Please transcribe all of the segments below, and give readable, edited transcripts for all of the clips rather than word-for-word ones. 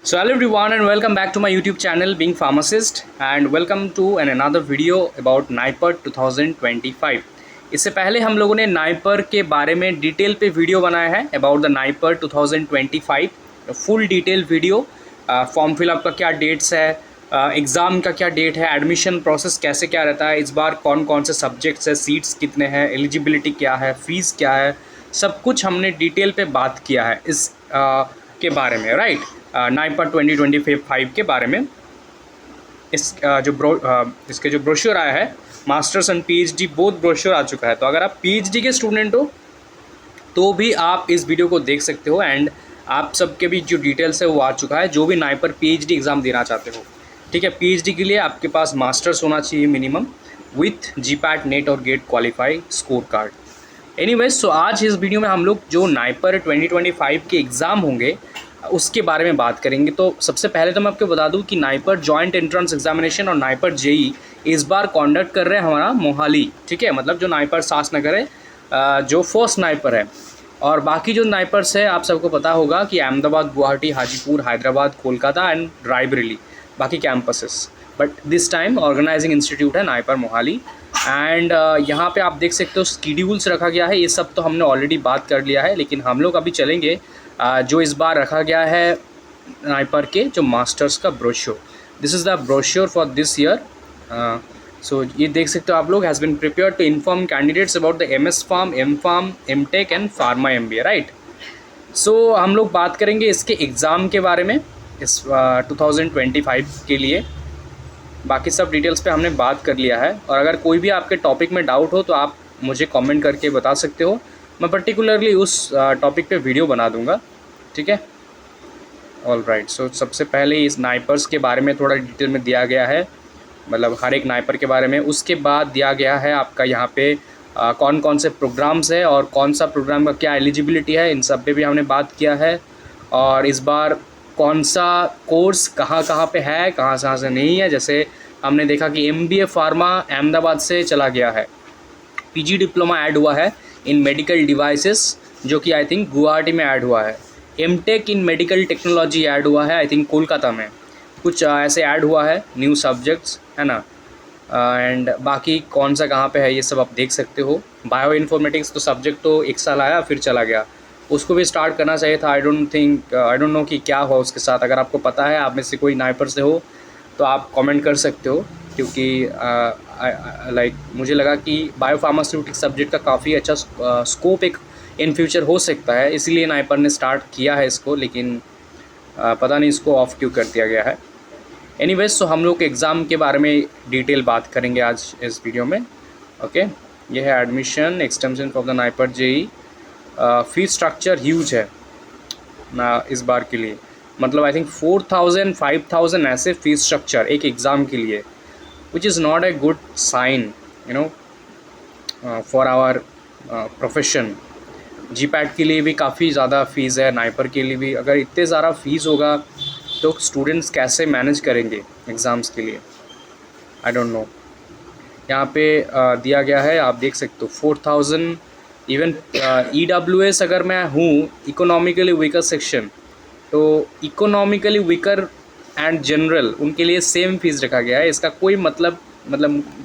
So hello everyone and welcome back to my YouTube channel Being Pharmacist and welcome to another video about NIPER 2025। इससे पहले हम लोगों ने NIPER के बारे में डिटेल पे वीडियो बनाया है about the NIPER 2025 full detail video. Form fill up का क्या डेट्स है, एग्ज़ाम का क्या डेट है, एडमिशन प्रोसेस कैसे क्या रहता है, इस बार कौन कौन से सब्जेक्ट्स है, सीट्स कितने हैं, एलिजिबिलिटी क्या है, फ़ीस क्या है, सब कुछ हमने डिटेल पे बात किया है इस के बारे में, राइट। नाइपर 2025 के बारे में इस इसके जो ब्रोशर आया है, masters and PhD both brochure आ चुका है। तो अगर आप पीएचडी के स्टूडेंट हो तो भी आप इस वीडियो को देख सकते हो एंड आप सबके भी जो डिटेल्स है वो आ चुका है, जो भी नाइपर पीएचडी एग्ज़ाम देना चाहते हो। ठीक है, पीएचडी के लिए आपके पास मास्टर्स होना चाहिए मिनिमम विथ जीपैट नेट और GATE qualify score card. Anyways, so आज इस वीडियो में हम लोग जो नाइपर 2025 के एग्ज़ाम होंगे उसके बारे में बात करेंगे। तो सबसे पहले तो मैं आपको बता दूं कि नाइपर जॉइंट एंट्रेंस एग्जामिनेशन और नाइपर जेई इस बार कंडक्ट कर रहे हैं हमारा मोहाली। ठीक है, मतलब जो नाइपर सासनगर है, जो फर्स्ट नाइपर है, और बाकी जो नाइपर्स है आप सबको पता होगा कि अहमदाबाद, गुवाहाटी, हाजीपुर, हैदराबाद, कोलकाता एंड रायबरेली बाकी campuses. But this time organising institute है नाइपर मोहाली। एंड यहाँ पे आप देख सकते हो स्कीड्यूल्स रखा गया है। ये सब तो हमने ऑलरेडी बात कर लिया है, लेकिन हम लोग अभी चलेंगे जो इस बार रखा गया है नाइपर के जो मास्टर्स का brochure. This is the brochure for this year. So ये देख सकते हो आप लोग, has been prepare to inform candidates about the MS pharm, M pharm, MTech and pharma MBA, right. So हम लोग बात करेंगे इसके एग्ज़ाम के बारे में इस 2025 के लिए। बाकी सब डिटेल्स पे हमने बात कर लिया है, और अगर कोई भी आपके टॉपिक में डाउट हो तो आप मुझे कमेंट करके बता सकते हो। मैं पर्टिकुलरली उस टॉपिक पे वीडियो बना दूंगा। ठीक है, ऑल राइट। सो सबसे पहले इस नाइपर्स के बारे में थोड़ा डिटेल में दिया गया है, मतलब हर एक नाइपर के बारे में। उसके बाद दिया गया है आपका यहाँ पे कौन कौन से प्रोग्राम्स है और कौन सा प्रोग्राम का क्या एलिजिबिलिटी है, इन सब पे भी हमने बात किया है। और इस बार कौन सा कोर्स कहाँ कहाँ पे है, कहाँ से नहीं है। जैसे हमने देखा कि MBA फार्मा अहमदाबाद से चला गया है, PG डिप्लोमा ऐड हुआ है इन मेडिकल डिवाइसेस जो कि आई थिंक गुवाहाटी में ऐड हुआ है। MTech इन मेडिकल टेक्नोलॉजी ऐड हुआ है आई थिंक कोलकाता में। कुछ ऐसे ऐड हुआ है न्यू सब्जेक्ट्स, है ना। एंड बाकी कौन सा कहाँ पे है ये सब आप देख सकते हो। बायो इन्फॉर्मेटिक्स तो सब्जेक्ट तो एक साल आया फिर चला गया, उसको भी स्टार्ट करना चाहिए था। आई डोंट नो कि क्या हुआ उसके साथ। अगर आपको पता है, आप में से कोई नाइपर से हो, तो आप कमेंट कर सकते हो, क्योंकि लाइक मुझे लगा कि बायो फार्मास्यूटिक्स सब्जेक्ट का काफ़ी अच्छा स्कोप एक इन फ्यूचर हो सकता है, इसीलिए नाइपर ने स्टार्ट किया है इसको, लेकिन पता नहीं इसको ऑफ क्यों कर दिया गया है। एनीवेज, सो हम लोग एग्ज़ाम के बारे में डिटेल बात करेंगे आज इस वीडियो में। ओके, ये है admission extension for the NIPER JEE. Fees structure huge है ना इस बार के लिए, मतलब आई थिंक 4000 5000 ऐसे फीस स्ट्रक्चर एक एग्ज़ाम के लिए, which is not a good sign you know for our profession. GPAT के लिए भी काफ़ी ज़्यादा फ़ीस है, नाइपर के लिए भी। अगर इतने ज़्यादा फ़ीस होगा तो स्टूडेंट्स कैसे मैनेज करेंगे एग्ज़ाम्स के लिए, आई डोंट नो। यहाँ पे दिया गया है, आप देख सकते हो 4000। इवन EWS अगर मैं हूँ इकोनॉमिकली वीकर सेक्शन, तो इकोनॉमिकली वीकर एंड जनरल उनके लिए सेम फीस रखा गया है। इसका कोई मतलब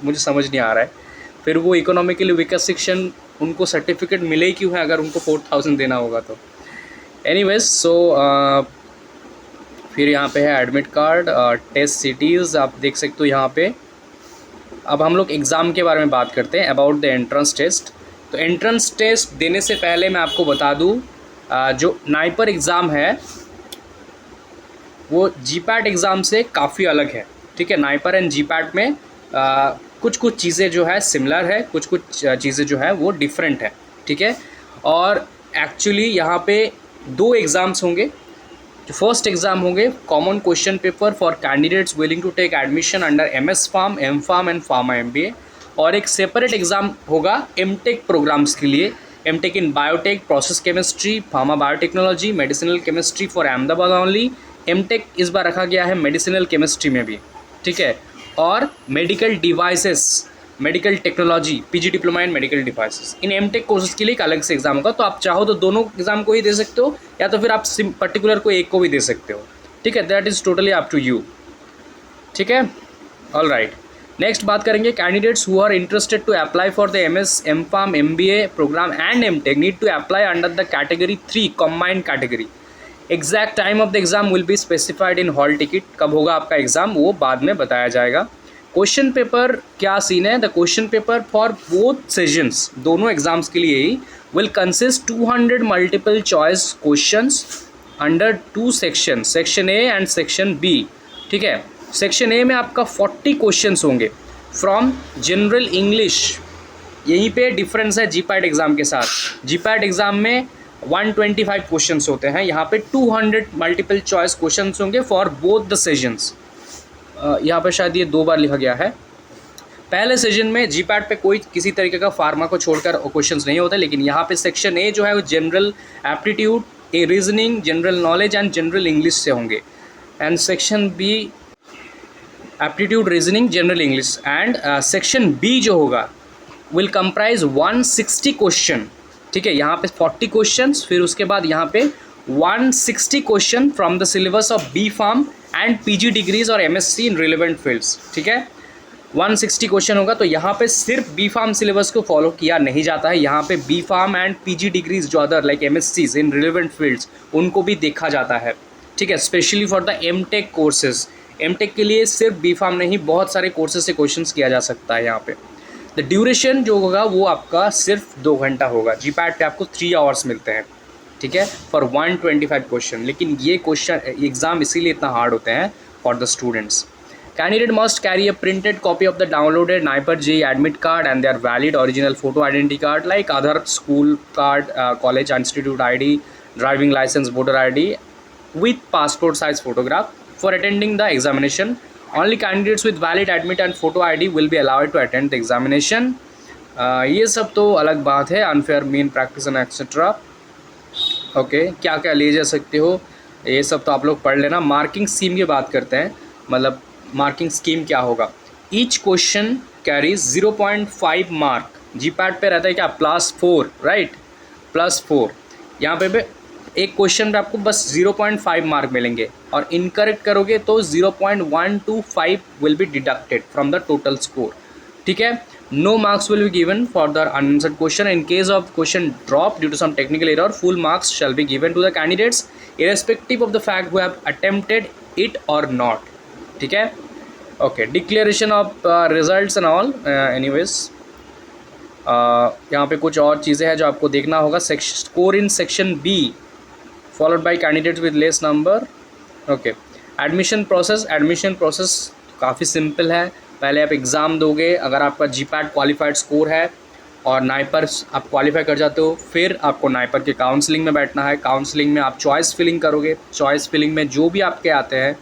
मुझे समझ नहीं आ रहा है। फिर वो इकोनॉमिकली वीकर सेक्शन उनको सर्टिफिकेट मिले ही क्यों है अगर उनको 4000 देना होगा तो। एनीवेज, सो फिर यहाँ पे है एडमिट कार्ड, टेस्ट सिटीज़ आप देख सकते हो यहाँ पे। अब हम लोग एग्ज़ाम के बारे में बात करते हैं अबाउट द एंट्रेंस टेस्ट। तो एंट्रेंस टेस्ट देने से पहले मैं आपको बता दूँ, जो नाइपर एग्ज़ाम है वो जीपैट एग्ज़ाम से काफ़ी अलग है। ठीक है, नाइपर एंड जीपैट में कुछ चीज़ें जो है सिमिलर है, कुछ चीज़ें जो है वो डिफरेंट है। ठीक है, और एक्चुअली यहाँ पे 2 एग्ज़ाम्स होंगे। जो फर्स्ट एग्ज़ाम होंगे common question paper for candidates willing to take admission under MS pharm, M pharm and pharma MBA, और एक सेपरेट एग्ज़ाम होगा MTech प्रोग्राम्स के लिए, MTech in biotech, process chemistry, pharma biotechnology, medicinal chemistry for Ahmedabad only. MTech इस बार रखा गया है medicinal chemistry में भी। ठीक है, और medical devices, medical technology, PG diploma in medical devices, in MTech courses के लिए एक अलग से एग्ज़ाम होगा। तो आप चाहो तो दोनों एग्ज़ाम को ही दे सकते हो, या तो फिर आप पर्टिकुलर को एक को भी दे सकते हो। ठीक है, that is totally up to you. ठीक है, ऑल राइट। नेक्स्ट बात करेंगे candidates who are interested to apply for the MS, M.Pharm, MBA programme and M.Tech need to apply under the category 3 combined category. Exact time of the exam will be specified in hall ticket. कब होगा आपका exam वो बाद में बताया जाएगा। Question paper क्या scene है, the question paper for both sessions, दोनों एग्जाम्स के लिए ही, will consist 200 multiple choice questions under 2 section, section A and section B. ठीक है, सेक्शन ए में आपका 40 क्वेश्चंस होंगे फ्रॉम जनरल इंग्लिश। यहीं पे डिफरेंस है जीपैट एग्ज़ाम के साथ। जीपैट एग्ज़ाम में 125 क्वेश्चंस होते हैं, यहाँ पे 200 मल्टीपल चॉइस क्वेश्चंस होंगे फॉर बोथ द सेशंस। यहाँ पे शायद ये 2 बार लिखा गया है। पहले सेशन में जीपैट पे कोई किसी तरीके का फार्मा को छोड़कर क्वेश्चंस नहीं होते, लेकिन यहाँ पे सेक्शन ए जो है वो general aptitude, A reasoning, general knowledge and general English से होंगे। And section B aptitude, reasoning, general English. And section B जो होगा विल कंप्राइज 160 क्वेश्चन। ठीक है, यहाँ पे 40 क्वेश्चंस, फिर उसके बाद यहाँ पे 160 question from the syllabus of B.Pharm and PG degrees और MSc इन रिलेवेंट फील्ड्स। ठीक है, 160 क्वेश्चन होगा। तो यहाँ पे सिर्फ B.Pharm सिलेबस को फॉलो किया नहीं जाता है, यहाँ पे B.Pharm एंड PG डिग्रीज जो अदर लाइक MScs इन रिलेवेंट फील्ड्स उनको भी देखा जाता है। ठीक है, specially for the M.Tech courses. M.Tech के लिए सिर्फ B.Pharm नहीं, बहुत सारे कोर्सेज से क्वेश्चंस किया जा सकता है यहाँ पे। द ड्यूरेशन जो होगा वो आपका सिर्फ 2 घंटा होगा। जीपैट पे आपको 3 आवर्स मिलते हैं। ठीक है, फॉर 125 क्वेश्चन। लेकिन ये क्वेश्चन एग्जाम इसीलिए इतना हार्ड होते हैं for the students. Candidate must carry a printed copy of the downloaded NIPER JEE admit card and their valid original photo identity card like Aadhaar, school card, college institute ID, driving licence, voter ID with passport size photograph for attending the examination. Only candidates with valid admit and photo ID will be allowed to attend the examination. ये सब तो अलग बात है, unfair mean practice and etcetera. Okay, क्या क्या ले जा सकते हो ये सब तो आप लोग पढ़ लेना। मार्किंग स्कीम की बात करते हैं, मतलब मार्किंग स्कीम क्या होगा। Each question carries 0.5 mark. GPAT पे रहता है क्या +4, राइट, +4। यहाँ पे एक क्वेश्चन पे आपको बस 0.5 मार्क मिलेंगे और इनकरेक्ट करोगे तो 0.125 will be deducted from the total score. ठीक है, no marks will be given for the unanswered question. In case of question drop due to some technical error, full marks shall be given to the candidates irrespective of the fact who have attempted it और not. ठीक है, okay, declaration of results and all. Anyways यहाँ पे कुछ और चीज़ें हैं जो आपको देखना होगा। Score in section B followed by candidates with less number. Okay, admission process काफ़ी सिंपल है। पहले आप एग्ज़ाम दोगे, अगर आपका जीपैट क्वालिफाइड स्कोर है और नाइपर आप क्वालिफाई कर जाते हो, फिर आपको नाइपर के काउंसलिंग में बैठना है। काउंसलिंग में आप चॉइस फिलिंग करोगे। चॉइस फिलिंग में जो भी आपके आते हैं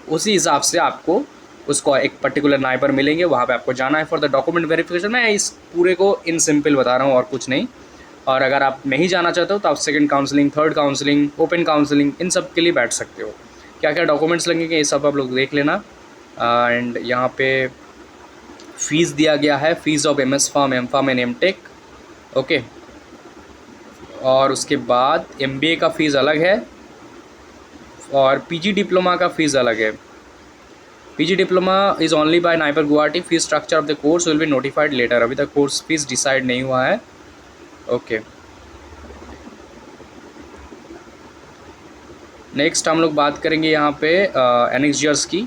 उसी हिसाब से आपको उसको एक पर्टिकुलर नाइपर मिलेंगे, वहाँ पे आपको जाना है फॉर द डॉक्यूमेंट वेरिफिकेशन। मैं इस पूरे को इन सिंपल बता रहा हूँ और कुछ नहीं। और अगर आप नहीं जाना चाहते हो तो आप second counselling, third counselling, open counselling, इन सब के लिए बैठ सकते हो। क्या क्या डॉक्यूमेंट्स लगेंगे ये सब आप लोग देख लेना। एंड यहाँ पे फ़ीस दिया गया है, fees of MS Pharm, M.Pharm and M.Tech। Okay, और उसके बाद MBA का फ़ीस अलग है और PG डिप्लोमा का फ़ीस अलग है। PG diploma is only by NIPER Guwahati. Fees structure of the course will be notified later. अभी तक कोर्स फीस डिसाइड नहीं हुआ है। ओके, नेक्स्ट हम लोग बात करेंगे यहाँ पे एनेक्स की।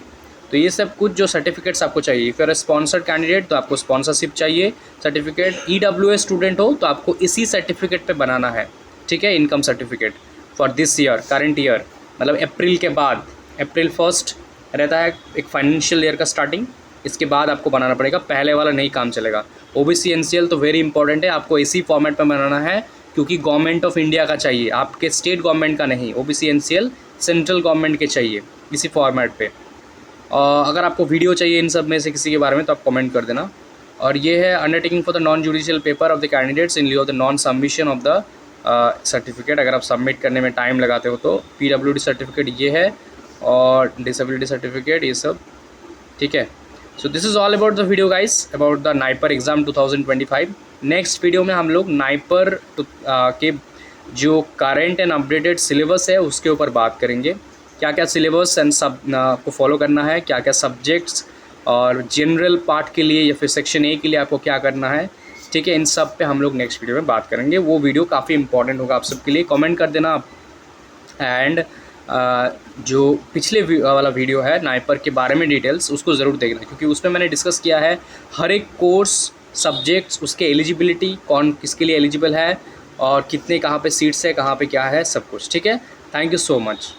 तो ये सब कुछ जो सर्टिफिकेट्स आपको चाहिए, if you are sponsored candidate तो आपको स्पॉन्सरशिप चाहिए सर्टिफिकेट। EWS स्टूडेंट हो तो आपको इसी सर्टिफिकेट पे बनाना है। ठीक है, income certificate for this year, current year, मतलब अप्रैल के बाद, अप्रैल 1 रहता है एक फाइनेंशियल ईयर का स्टार्टिंग, इसके बाद आपको बनाना पड़ेगा, पहले वाला नहीं काम चलेगा। OBC NCL तो वेरी इंपॉर्टेंट है, आपको इसी फॉर्मेट पे बनाना है क्योंकि गवर्नमेंट ऑफ इंडिया का चाहिए, आपके स्टेट गवर्नमेंट का नहीं। OBC NCL सेंट्रल गवर्नमेंट के चाहिए इसी फॉर्मेट पे। और अगर आपको वीडियो चाहिए इन सब में से किसी के बारे में तो आप कमेंट कर देना। और ये है undertaking for the non judicial paper of the candidates in लिeu of the non submission of the certificate. अगर आप सबमिट करने में टाइम लगाते हो तो PWD सर्टिफिकेट ये है और डिसेबिलिटी सर्टिफिकेट ये सब। ठीक है, so this is all about the video guys about the NIPER exam 2025। Next video में हम लोग नाइपर के जो करेंट एंड अपडेटेड सिलेबस है उसके ऊपर बात करेंगे। क्या क्या सिलेबस एंड सब आपको फॉलो करना है, क्या क्या सब्जेक्ट्स, और जनरल पार्ट के लिए या फिर सेक्शन ए के लिए आपको क्या करना है, ठीक है। इन सब पे हम लोग नेक्स्ट वीडियो में बात करेंगे। वो वीडियो काफ़ी इंपॉर्टेंट होगा आप सबके लिए, कमेंट कर देना आप। एंड जो पिछले वाला वीडियो है नाइपर के बारे में डिटेल्स, उसको ज़रूर देखना, क्योंकि उसमें मैंने डिस्कस किया है हर एक कोर्स, सब्जेक्ट्स, उसके एलिजिबिलिटी, कौन किसके लिए एलिजिबल है और कितने कहाँ पे सीट्स है, कहाँ पे क्या है, सब कुछ, ठीक है। Thank you so much.